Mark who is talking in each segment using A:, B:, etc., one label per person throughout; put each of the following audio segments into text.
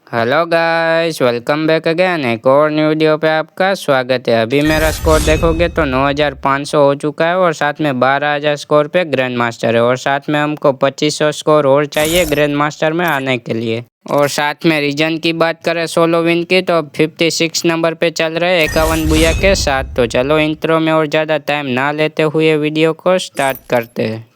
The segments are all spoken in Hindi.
A: Hello guys, welcome back again. एक और न्यू वीडियो पे आपका स्वागत है। अभी मेरा स्कोर देखोगे तो 9500 हो चुका है और साथ में 12000 स्कोर पे ग्रैंड मास्टर है और साथ में हमको 2500 स्कोर और चाहिए ग्रैंड मास्टर में आने के लिए। और साथ में रीजन की बात करें सोलो विन की तो 56 नंबर पे चल रहे 51 बुया के साथ। तो चलो इंट्रो में और ज़्यादा टाइम ना लेते हुए वीडियो को स्टार्ट करते हैं।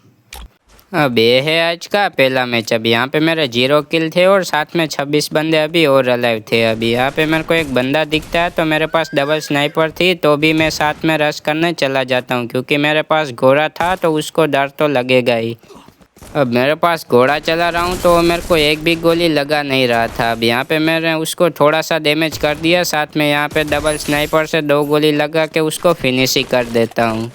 A: अब ये है आज का पहला मैच। अब यहाँ पे मेरे 0 किल थे और साथ में 26 बंदे अभी और अलाइव थे। अभी यहाँ पे मेरे को एक बंदा दिखता है तो मेरे पास डबल स्नाइपर थी तो भी मैं साथ में रश करने चला जाता हूँ क्योंकि मेरे पास घोड़ा था तो उसको डर तो लगेगा ही। अब मेरे पास घोड़ा चला रहा हूँ तो मेरे को एक भी गोली लगा नहीं रहा था। अब यहाँ पे मैंने उसको थोड़ा सा डैमेज कर दिया, साथ में यहाँ पे डबल स्नाइपर से 2 गोली लगा के उसको फिनिश ही कर देता हूँ।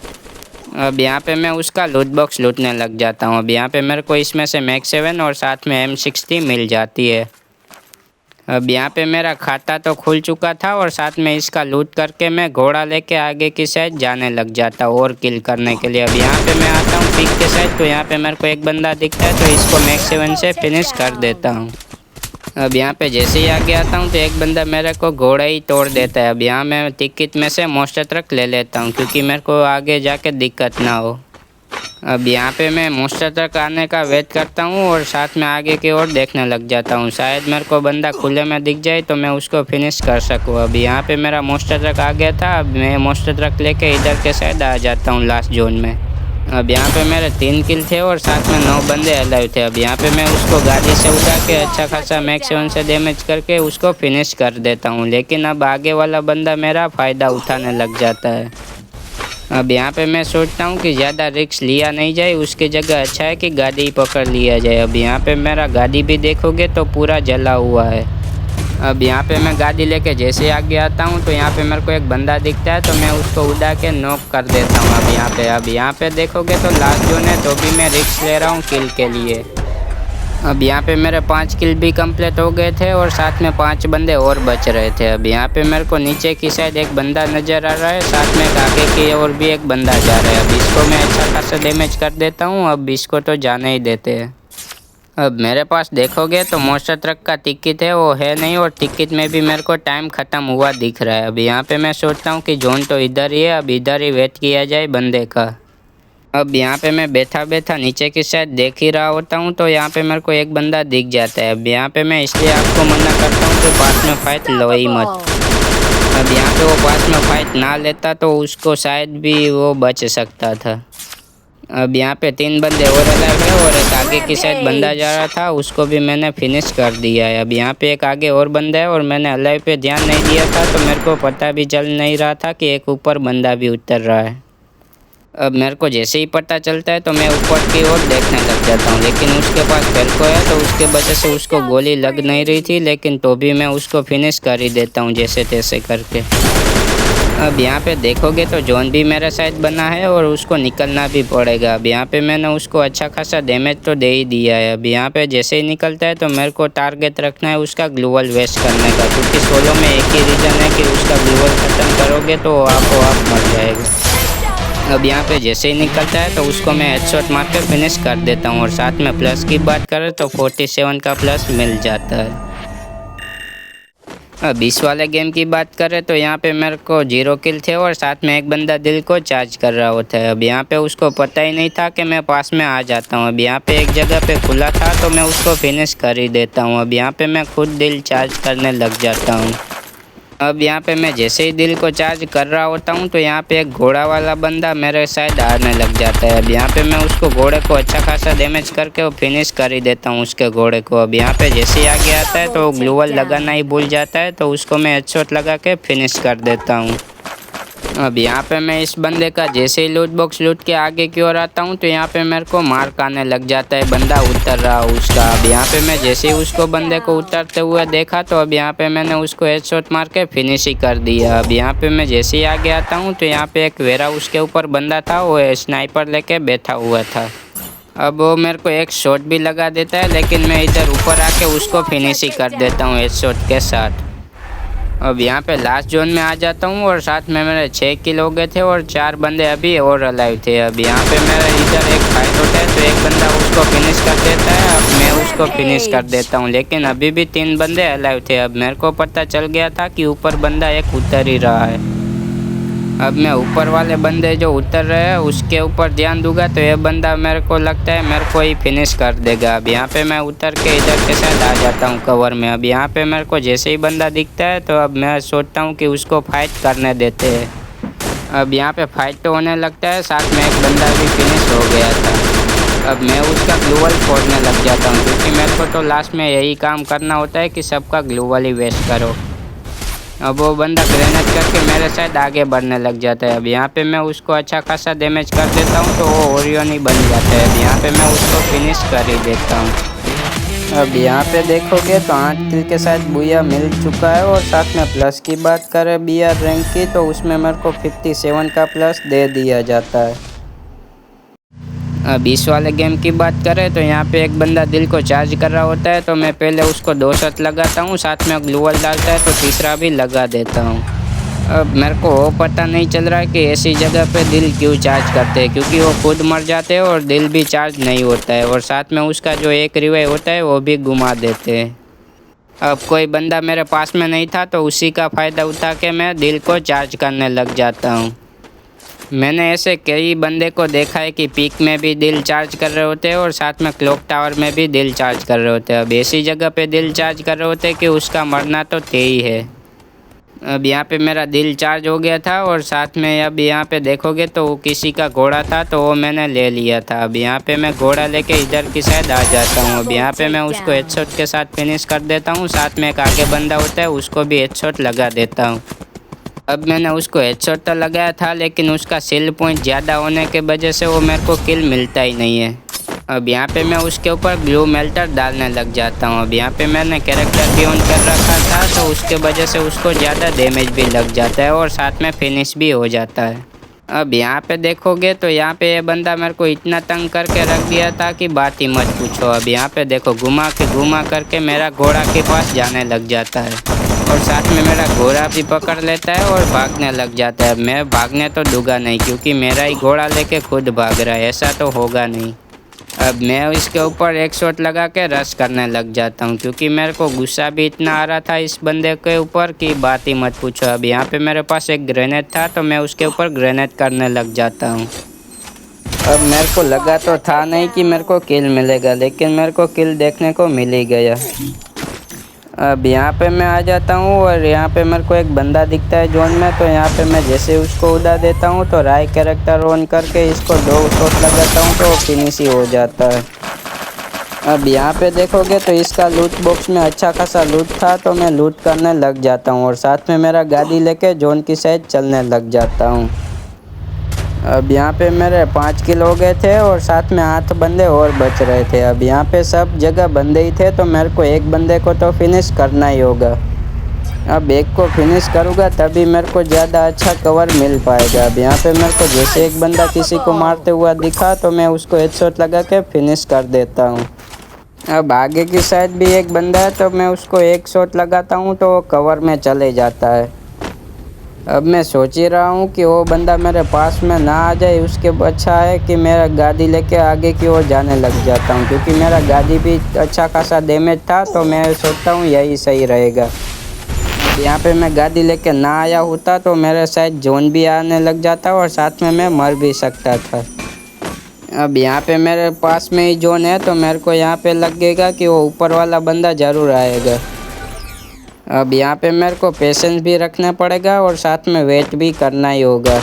A: अब यहाँ पे मैं उसका लूट बॉक्स लूटने लग जाता हूँ। अब यहाँ पे मेरे को इसमें से मैक्स 7 और साथ में M60 मिल जाती है। अब यहाँ पे मेरा खाता तो खुल चुका था और साथ में इसका लूट करके मैं घोड़ा लेके आगे की साइड जाने लग जाता हूँ और किल करने के लिए। अब यहाँ पे मैं आता हूँ पीक के साइड तो यहाँ पे मेरे को एक बंदा दिखता है तो इसको मैक्स 7 से फिनिश कर देता हूँ। अब यहाँ पे जैसे ही आगे आता हूँ तो एक बंदा मेरे को घोड़ा ही तोड़ देता है। अब यहाँ मैं टिकट में से मोस्टर ट्रक ले लेता हूँ क्योंकि मेरे को आगे जाके दिक्कत ना हो। अब यहाँ पे मैं मोस्टर ट्रक आने का वेट करता हूँ और साथ में आगे की ओर देखने लग जाता हूँ, शायद मेरे को बंदा खुले में दिख जाए तो मैं उसको फिनिश कर सकूँ। अब यहाँ पे मेरा मोस्टर ट्रक आ गया था। अब मैं मोस्टर ट्रक लेके इधर के साइड आ जाता हूँ लास्ट जोन में। अब यहाँ पे मेरे 3 किल थे और साथ में 9 बंदे अलाइव थे। अब यहाँ पे मैं उसको गाड़ी से उठा के अच्छा खासा मैक्स 7 से डैमेज करके उसको फिनिश कर देता हूँ, लेकिन अब आगे वाला बंदा मेरा फ़ायदा उठाने लग जाता है। अब यहाँ पे मैं सोचता हूँ कि ज़्यादा रिस्क लिया नहीं जाए, उसकी जगह अच्छा है कि गाड़ी ही पकड़ लिया जाए। अब यहाँ पे मेरा गाड़ी भी देखोगे तो पूरा जला हुआ है। अब यहाँ पे मैं गाड़ी लेके जैसे आगे आता हूँ तो यहाँ पे मेरे को एक बंदा दिखता है तो मैं उसको उड़ा के नॉक कर देता हूँ। अब यहाँ पे देखोगे तो लास्ट जोन है तो भी मैं रिस्क ले रहा हूँ किल के लिए। अब यहाँ पे मेरे 5 किल भी कंप्लीट हो गए थे और साथ में 5 बंदे और बच रहे थे। अब यहाँ पे मेरे को नीचे की साइड एक बंदा नज़र आ रहा है, साथ में आगे की ओर भी एक बंदा जा रहा है। अब इसको मैं अच्छा खासा डैमेज कर देता हूँ। अब इसको तो जाने ही देते हैं। अब मेरे पास देखोगे तो मोस्टर ट्रक का टिकट है वो है नहीं और टिकट में भी मेरे को टाइम ख़त्म हुआ दिख रहा है। अब यहाँ पे मैं सोचता हूँ कि जोन तो इधर ही है, अब इधर ही वेट किया जाए बंदे का। अब यहाँ पे मैं बैठा बैठा नीचे की साइड देख ही रहा होता हूँ तो यहाँ पे मेरे को एक बंदा दिख जाता है। अब यहाँ पे मैं इसलिए आपको मना करता हूँ कि पास में फाइट लो ही मत। अब यहाँ पे वो पास में फाइट ना लेता तो उसको शायद भी वो बच सकता था। अब यहाँ पे 3 बंदे और अलाइव है और एक आगे की साइड बंदा जा रहा था, उसको भी मैंने फिनिश कर दिया है। अब यहाँ पे एक आगे और बंदा है और मैंने अलाइव पे ध्यान नहीं दिया था तो मेरे को पता भी चल नहीं रहा था कि एक ऊपर बंदा भी उतर रहा है। अब मेरे को जैसे ही पता चलता है तो मैं ऊपर की ओर देखने लग जाता हूँ, लेकिन उसके पास फेल्को है तो उसके वजह से उसको गोली लग नहीं रही थी, लेकिन तो भी मैं उसको फिनिश कर ही देता हूँ जैसे तैसे करके। अब यहाँ पे देखोगे तो जोन भी मेरे साइड बना है और उसको निकलना भी पड़ेगा। अब यहाँ पे मैंने उसको अच्छा खासा डैमेज तो दे ही दिया है। अब यहाँ पे जैसे ही निकलता है तो मेरे को टारगेट रखना है उसका ग्लूवल वेस्ट करने का, क्योंकि सोलो में एक ही रीज़न है कि उसका ग्लूवल ख़त्म करोगे तो आपको आप मर जाएगा। अब यहाँ पे जैसे ही निकलता है तो उसको मैं हेडशॉट मार के फिनिश कर देता हूँ और साथ में प्लस की बात करें तो 47 का प्लस मिल जाता है। अब इस वाले गेम की बात करें तो यहाँ पे मेरे को 0 किल थे और साथ में एक बंदा दिल को चार्ज कर रहा होता है। अब यहाँ पे उसको पता ही नहीं था कि मैं पास में आ जाता हूँ। अब यहाँ पे एक जगह पे खुला था तो मैं उसको फिनिश कर ही देता हूँ। अब यहाँ पे मैं खुद दिल चार्ज करने लग जाता हूँ। अब यहाँ पे मैं जैसे ही दिल को चार्ज कर रहा होता हूँ तो यहाँ पे एक घोड़ा वाला बंदा मेरे साइड आने लग जाता है। अब यहाँ पे मैं उसको घोड़े को अच्छा खासा डैमेज करके वो फिनिश कर ही देता हूँ उसके घोड़े को। अब यहाँ पे जैसे ही आगे आता है तो वो ग्लूवल लगाना ही भूल जाता है तो उसको मैं हेडशॉट लगा के फिनिश कर देता हूँ। अब यहाँ पे मैं इस बंदे का जैसे ही लूट बॉक्स लूट के आगे की ओर आता हूँ तो यहाँ पे मेरे को मार्क आने लग जाता है, बंदा उतर रहा उसका। अब यहाँ पे मैं जैसे ही उसको बंदे को उतरते हुए देखा तो अब यहाँ पे मैंने उसको हेडशॉट मार के फिनिश ही कर दिया। अब यहाँ पे मैं जैसे ही आगे आता हूँ तो यहाँ पे एक वेरा उसके ऊपर बंदा था, वो स्नाइपर लेके बैठा हुआ था। अब वो मेरे को एक शॉट भी लगा देता है, लेकिन मैं इधर ऊपर आके उसको फिनिश ही कर देता हूँ हेडशॉट के साथ। अब यहाँ पे लास्ट जोन में आ जाता हूँ और साथ में मेरे 6 किल हो गए थे और 4 बंदे अभी और अलाइव थे। अब यहाँ पे मेरा इधर एक फाइट होता है तो एक बंदा उसको फिनिश कर देता है। अब मैं उसको फिनिश कर देता हूँ। लेकिन अभी भी 3 बंदे अलाइव थे। अब मेरे को पता चल गया था कि ऊपर बंदा एक उतर ही रहा है। अब मैं ऊपर वाले बंदे जो उतर रहे हैं उसके ऊपर ध्यान दूंगा तो ये बंदा मेरे को लगता है मेरे को ही फिनिश कर देगा। अब यहाँ पे मैं उतर के इधर के साइड आ जाता हूँ कवर में। अब यहाँ पे मेरे को जैसे ही बंदा दिखता है तो अब मैं सोचता हूँ कि उसको फाइट करने देते हैं। अब यहाँ पे फाइट तो होने लगता है, साथ में एक बंदा भी फिनिश हो गया था। अब मैं उसका ग्लूवल फोड़ने लग जाता हूँ क्योंकि मेरे को तो लास्ट में यही काम करना होता है कि सबका ग्लूवल ही वेस्ट करो। अब वो बंदा ग्रेनेड करके मेरे साथ आगे बढ़ने लग जाता है। अब यहाँ पे मैं उसको अच्छा खासा डैमेज कर देता हूँ तो वो ओरियन ही बन जाता है। अब यहाँ पे मैं उसको फिनिश कर ही देता हूँ। अब यहाँ पे देखोगे तो 8 किल के साथ बुया मिल चुका है। और साथ में प्लस की बात करें BR रैंक की तो उसमें मेरे को 57 का प्लस दे दिया जाता है। अब इस वाले गेम की बात करें तो यहाँ पे एक बंदा दिल को चार्ज कर रहा होता है तो मैं पहले उसको 2 शॉट लगाता हूँ, साथ में ग्लूवल डालता है तो तीसरा भी लगा देता हूँ। अब मेरे को वो पता नहीं चल रहा है कि ऐसी जगह पे दिल क्यों चार्ज करते हैं, क्योंकि वो खुद मर जाते हैं और दिल भी चार्ज नहीं होता है। और साथ में उसका जो एक रिवाइव होता है वो भी घुमा देते हैं। अब कोई बंदा मेरे पास में नहीं था तो उसी का फ़ायदा उठा के मैं दिल को चार्ज करने लग जाता हूँ। मैंने ऐसे कई बंदे को देखा है कि पीक में भी दिल चार्ज कर रहे होते हैं और साथ में क्लॉक टावर में भी दिल चार्ज कर रहे होते हैं। अब ऐसी जगह पे दिल चार्ज कर रहे होते हैं कि उसका मरना तो तय ही है। अब यहाँ पे मेरा दिल चार्ज हो गया था और साथ में अब यहाँ पे देखोगे तो वो किसी का घोड़ा था तो वो मैंने ले लिया था। अब यहाँ पे मैं घोड़ा लेके इधर की साइड आ जाता हूँ। अब यहाँ पे मैं उसको हेडशॉट के साथ फिनिश कर देता हूँ। साथ में एक आगे बंदा होता है उसको भी हेडशॉट लगा देता हूँ। अब मैंने उसको हेडशॉट तो लगाया था लेकिन उसका सेल पॉइंट ज़्यादा होने के वजह से वो मेरे को किल मिलता ही नहीं है। अब यहाँ पे मैं उसके ऊपर ग्लू मेल्टर डालने लग जाता हूँ। अब यहाँ पे मैंने कैरेक्टर भी ऑन कर रखा था तो उसके वजह से उसको ज़्यादा डैमेज भी लग जाता है और साथ में फिनिश भी हो जाता है। अब यहाँ पे देखोगे तो यहाँ पे ये बंदा मेरे को इतना तंग करके रख दिया था कि बात ही मत पूछो। अब यहाँ पे देखो घुमा करके मेरा घोड़ा के पास जाने लग जाता है और साथ में मेरा घोड़ा भी पकड़ लेता है और भागने लग जाता है। मैं भागने तो दूंगा नहीं क्योंकि मेरा ही घोड़ा लेके खुद भाग रहा है, ऐसा तो होगा नहीं। अब मैं इसके ऊपर एक शॉट लगा के रश करने लग जाता हूँ क्योंकि मेरे को गुस्सा भी इतना आ रहा था इस बंदे के ऊपर कि बात ही मत पूछो। अब यहाँ पे मेरे पास एक ग्रेनेड था तो मैं उसके ऊपर ग्रेनेड करने लग जाता हूँ। अब मेरे को लगा तो था नहीं कि मेरे को किल मिलेगा, लेकिन मेरे को किल देखने को मिल ही गया। अब यहाँ पे मैं आ जाता हूँ और यहाँ पे मेरे को एक बंदा दिखता है जोन में, तो यहाँ पे मैं जैसे उसको उड़ा देता हूँ तो राय कैरेक्टर ऑन करके इसको 2 शॉट लगाता हूँ तो फिनिश ही हो जाता है। अब यहाँ पे देखोगे तो इसका लूट बॉक्स में अच्छा खासा लूट था तो मैं लूट करने लग जाता हूँ और साथ में मेरा गाड़ी लेके जोन की साइड चलने लग जाता हूँ। अब यहाँ पे मेरे 5 किल हो गए थे और साथ में 8 बंदे और बच रहे थे। अब यहाँ पे सब जगह बंदे ही थे तो मेरे को एक बंदे को तो फिनिश करना ही होगा। अब एक को फिनिश करूँगा तभी मेरे को ज़्यादा अच्छा कवर मिल पाएगा। अब यहाँ पे मेरे को जैसे एक बंदा किसी को मारते हुआ दिखा तो मैं उसको हेडशॉट लगा के फिनिश कर देता हूँ। अब आगे की साइड भी एक बंदा है तो मैं उसको एक शॉट लगाता हूँ तो वो कवर में चले जाता है। अब मैं सोच ही रहा हूँ कि वो बंदा मेरे पास में ना आ जाए, उसके अच्छा है कि मेरा गाड़ी लेके आगे की ओर जाने लग जाता हूँ क्योंकि मेरा गाड़ी भी अच्छा खासा डैमेज था तो मैं सोचता हूँ यही सही रहेगा। यहाँ पे मैं गाड़ी लेके ना आया होता तो मेरे साइड जोन भी आने लग जाता और साथ में मैं मर भी सकता था। अब यहाँ पे मेरे पास में ही जोन है तो मेरे को यहाँ पे लगेगा कि वो ऊपर वाला बंदा ज़रूर आएगा। अब यहाँ पे मेरे को पेशेंस भी रखना पड़ेगा और साथ में वेट भी करना ही होगा।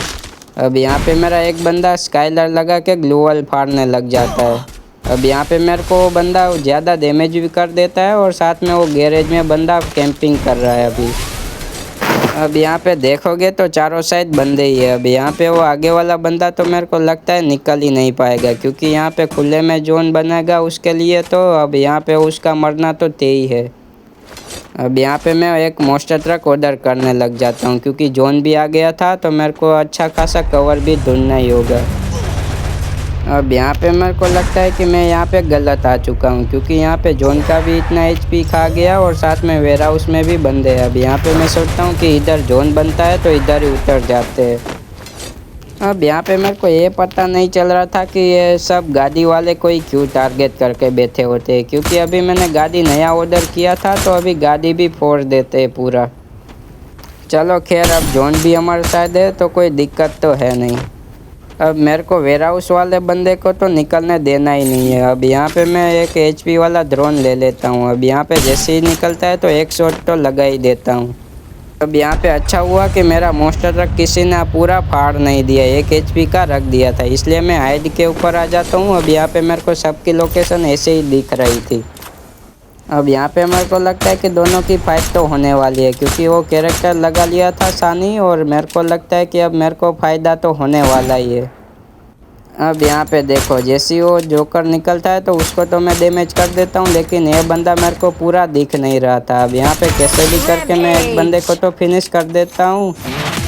A: अब यहाँ पे मेरा एक बंदा स्काइलर लगा के ग्लूवल फाड़ने लग जाता है। अब यहाँ पे मेरे को वो बंदा ज़्यादा डैमेज भी कर देता है और साथ में वो गैरेज में बंदा कैंपिंग कर रहा है अभी। अब यहाँ पे देखोगे तो चारों साइड बंदे ही है। अब यहाँ पे वो आगे वाला बंदा तो मेरे को लगता है निकल ही नहीं पाएगा क्योंकि यहाँ पे खुले में जोन बनेगा उसके लिए, तो अब यहाँ पे उसका मरना तो तय ही है। अब यहाँ पे मैं एक मोस्टर ट्रक ऑर्डर करने लग जाता हूँ क्योंकि जोन भी आ गया था तो मेरे को अच्छा खासा कवर भी ढूंढना ही होगा। अब यहाँ पे मेरे को लगता है कि मैं यहाँ पे गलत आ चुका हूँ क्योंकि यहाँ पे जोन का भी इतना HP खा गया और साथ में वेयर हाउस में भी बंदे हैं। अब यहाँ पे मैं सोचता हूँ कि इधर जोन बनता है तो इधर ही उतर जाते हैं। अब यहाँ पे मेरे को ये पता नहीं चल रहा था कि ये सब गाड़ी वाले कोई क्यों टारगेट करके बैठे होते हैं, क्योंकि अभी मैंने गाड़ी नया ऑर्डर किया था तो अभी गाड़ी भी फोड़ देते हैं पूरा। चलो खैर, अब जोन भी हमारे साथ है तो कोई दिक्कत तो है नहीं। अब मेरे को वेयर हाउस वाले बंदे को तो निकलने देना ही नहीं है। अब यहाँ पे मैं एक HP वाला ड्रोन ले लेता हूँ। अब यहाँ पे जैसे ही निकलता है तो एक शॉट तो लगा ही देता हूँ। अब यहाँ पे अच्छा हुआ कि मेरा मोस्टर ट्रक किसी ने पूरा फाड़ नहीं दिया, 1 HP का रख दिया था, इसलिए मैं हाइड के ऊपर आ जाता हूँ। अब यहाँ पे मेरे को सबकी लोकेशन ऐसे ही दिख रही थी। अब यहाँ पे मेरे को लगता है कि दोनों की फाइट तो होने वाली है, क्योंकि वो कैरेक्टर लगा लिया था सानी, और मेरे को लगता है कि अब मेरे को फ़ायदा तो होने वाला ही है। अब यहाँ पे देखो, जैसे ही वो जोकर निकलता है तो उसको तो मैं डैमेज कर देता हूँ, लेकिन ये बंदा मेरे को पूरा दिख नहीं रहा था। अब यहाँ पे कैसे भी करके मैं एक बंदे को तो फिनिश कर देता हूँ,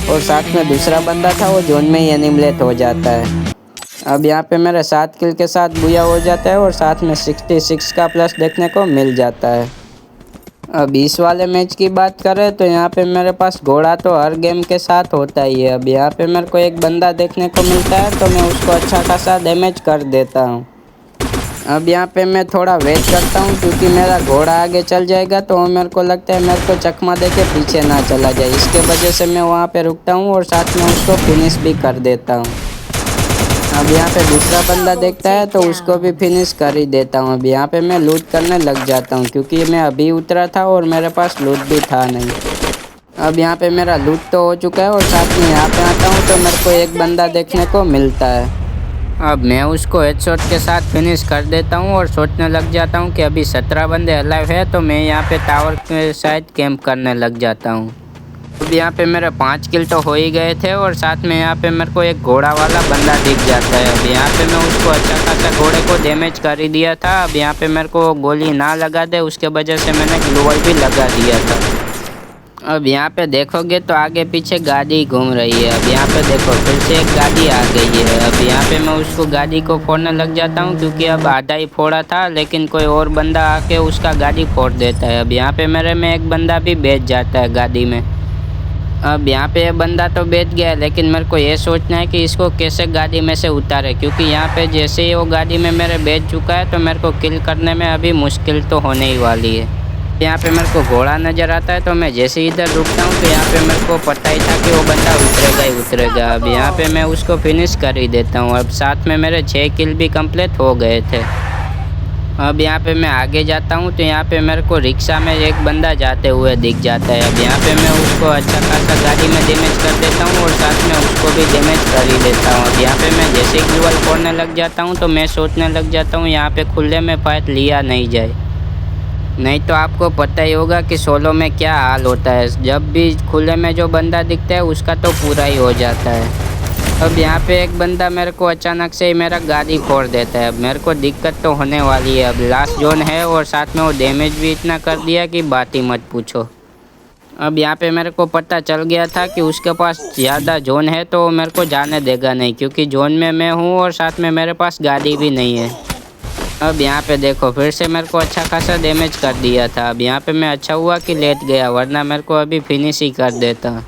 A: और साथ में दूसरा बंदा था वो जोन में ही एनिमिलेट हो जाता है। अब यहाँ पे मेरे 7 किल के साथ बुया हो जाता है, और साथ में 66 का प्लस देखने को मिल जाता है। अब इस वाले मैच की बात करें तो यहाँ पे मेरे पास घोड़ा तो हर गेम के साथ होता ही है। अब यहाँ पे मेरे को एक बंदा देखने को मिलता है तो मैं उसको अच्छा खासा डैमेज कर देता हूँ। अब यहाँ पे मैं थोड़ा वेट करता हूँ, क्योंकि मेरा घोड़ा आगे चल जाएगा तो मेरे को लगता है मेरे को चकमा दे के पीछे ना चला जाए, इसके वजह से मैं वहाँ पे रुकता हूँ और साथ में उसको फिनिश भी कर देता हूँ। अब यहाँ पे दूसरा बंदा देखता है तो उसको भी फिनिश कर ही देता हूँ। अब यहाँ पे मैं लूट करने लग जाता हूँ, क्योंकि मैं अभी उतरा था और मेरे पास लूट भी था नहीं। अब यहाँ पे मेरा लूट तो हो चुका है, और साथ में यहाँ पे आता हूँ तो मेरे को एक बंदा देखने को मिलता है। अब मैं उसको हेडशॉट के साथ फिनिश कर देता हूँ और सोचने लग जाता हूँ कि अभी 17 बंदे अलाइव है, तो मैं यहाँ पे टावर के साइड कैंप करने लग जाता हूँ। अब यहाँ पे मेरे 5 किल तो हो ही गए थे, और साथ में यहाँ पे मेरे को एक घोड़ा वाला बंदा दिख जाता है। अब यहाँ पे मैं उसको अच्छा खासा घोड़े को डैमेज कर ही दिया था। अब यहाँ पे मेरे को गोली ना लगा दे उसके वजह से मैंने ग्लूवल भी लगा दिया था। अब यहाँ पे देखोगे तो आगे पीछे गाड़ी घूम रही है। अब यहाँ पे देखो फिर से एक गाड़ी आ गई है। अब यहाँ पे मैं उसको गाड़ी को फोड़ने लग जाता हूँ, क्योंकि अब आधा ही फोड़ा था, लेकिन कोई और बंदा आके उसका गाड़ी फोड़ देता है। अब यहाँ पे मेरे में एक बंदा भी बैठ जाता है गाड़ी में। अब यहाँ पे ये बंदा तो बैठ गया है, लेकिन मेरे को ये सोचना है कि इसको कैसे गाड़ी में से उतारे, क्योंकि यहाँ पे जैसे ही वो गाड़ी में मेरे बैठ चुका है तो मेरे को किल करने में अभी मुश्किल तो होने ही वाली है। यहाँ पे मेरे को घोड़ा नज़र आता है, तो मैं जैसे ही इधर रुकता हूँ तो यहाँ पे मेरे को पता ही था कि वो बंदा उतरेगा ही उतरेगा। अब यहाँ पे मैं उसको फिनिश कर ही देता हूँ। अब साथ में मेरे 6 किल भी कंप्लीट हो गए थे। अब यहाँ पे मैं आगे जाता हूँ तो यहाँ पे मेरे को रिक्शा में एक बंदा जाते हुए दिख जाता है। अब यहाँ पे मैं उसको अच्छा खासा गाड़ी में डैमेज कर देता हूँ, और साथ में उसको भी डैमेज कर ही देता हूँ। अब यहाँ पे मैं जैसे ही ग्लूवल फोड़ने लग जाता हूँ तो मैं सोचने लग जाता हूँ यहाँ पे खुले में फाइट लिया नहीं जाए, नहीं तो आपको पता ही होगा कि सोलो में क्या हाल होता है। जब भी खुले में जो बंदा दिखता है उसका तो पूरा ही हो जाता है। अब यहाँ पे एक बंदा मेरे को अचानक से ही मेरा गाड़ी फोड़ देता है। अब मेरे को दिक्कत तो होने वाली है। अब लास्ट जोन है, और साथ में वो डैमेज भी इतना कर दिया कि बात ही मत पूछो। अब यहाँ पे मेरे को पता चल गया था कि उसके पास ज़्यादा जोन है, तो वो मेरे को जाने देगा नहीं, क्योंकि जोन में मैं हूँ और साथ में मेरे पास गाड़ी भी नहीं है। अब यहाँ पे देखो फिर से मेरे को अच्छा खासा डैमेज कर दिया था। अब यहाँ पे मैं अच्छा हुआ कि लेट गया, वरना मेरे को अभी फिनिश ही कर देता।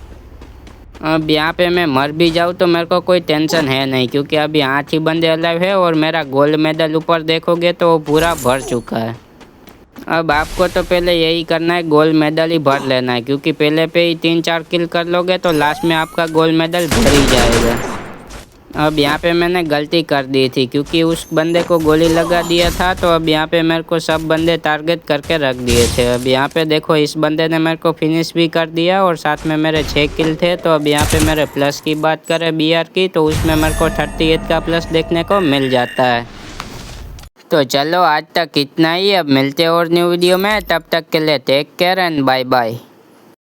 A: अब यहाँ पे मैं मर भी जाऊँ तो मेरे को कोई टेंशन है नहीं, क्योंकि अभी 8 ही बंदे अलाइव है, और मेरा गोल्ड मेडल ऊपर देखोगे तो वो पूरा भर चुका है। अब आपको तो पहले यही करना है, गोल्ड मेडल ही भर लेना है, क्योंकि पहले पे ही 3-4 किल कर लोगे तो लास्ट में आपका गोल्ड मेडल भर ही जाएगा। अब यहाँ पे मैंने गलती कर दी थी, क्योंकि उस बंदे को गोली लगा दिया था, तो अब यहाँ पे मेरे को सब बंदे टारगेट करके रख दिए थे। अब यहाँ पे देखो इस बंदे ने मेरे को फिनिश भी कर दिया, और साथ में मेरे 6 किल थे। तो अब यहाँ पे मेरे प्लस की बात करें BR की, तो उसमें मेरे को 38 का प्लस देखने को मिल जाता है। तो चलो आज तक इतना ही। अब मिलते हैं और न्यू वीडियो में, तब तक के लिए take care and bye bye.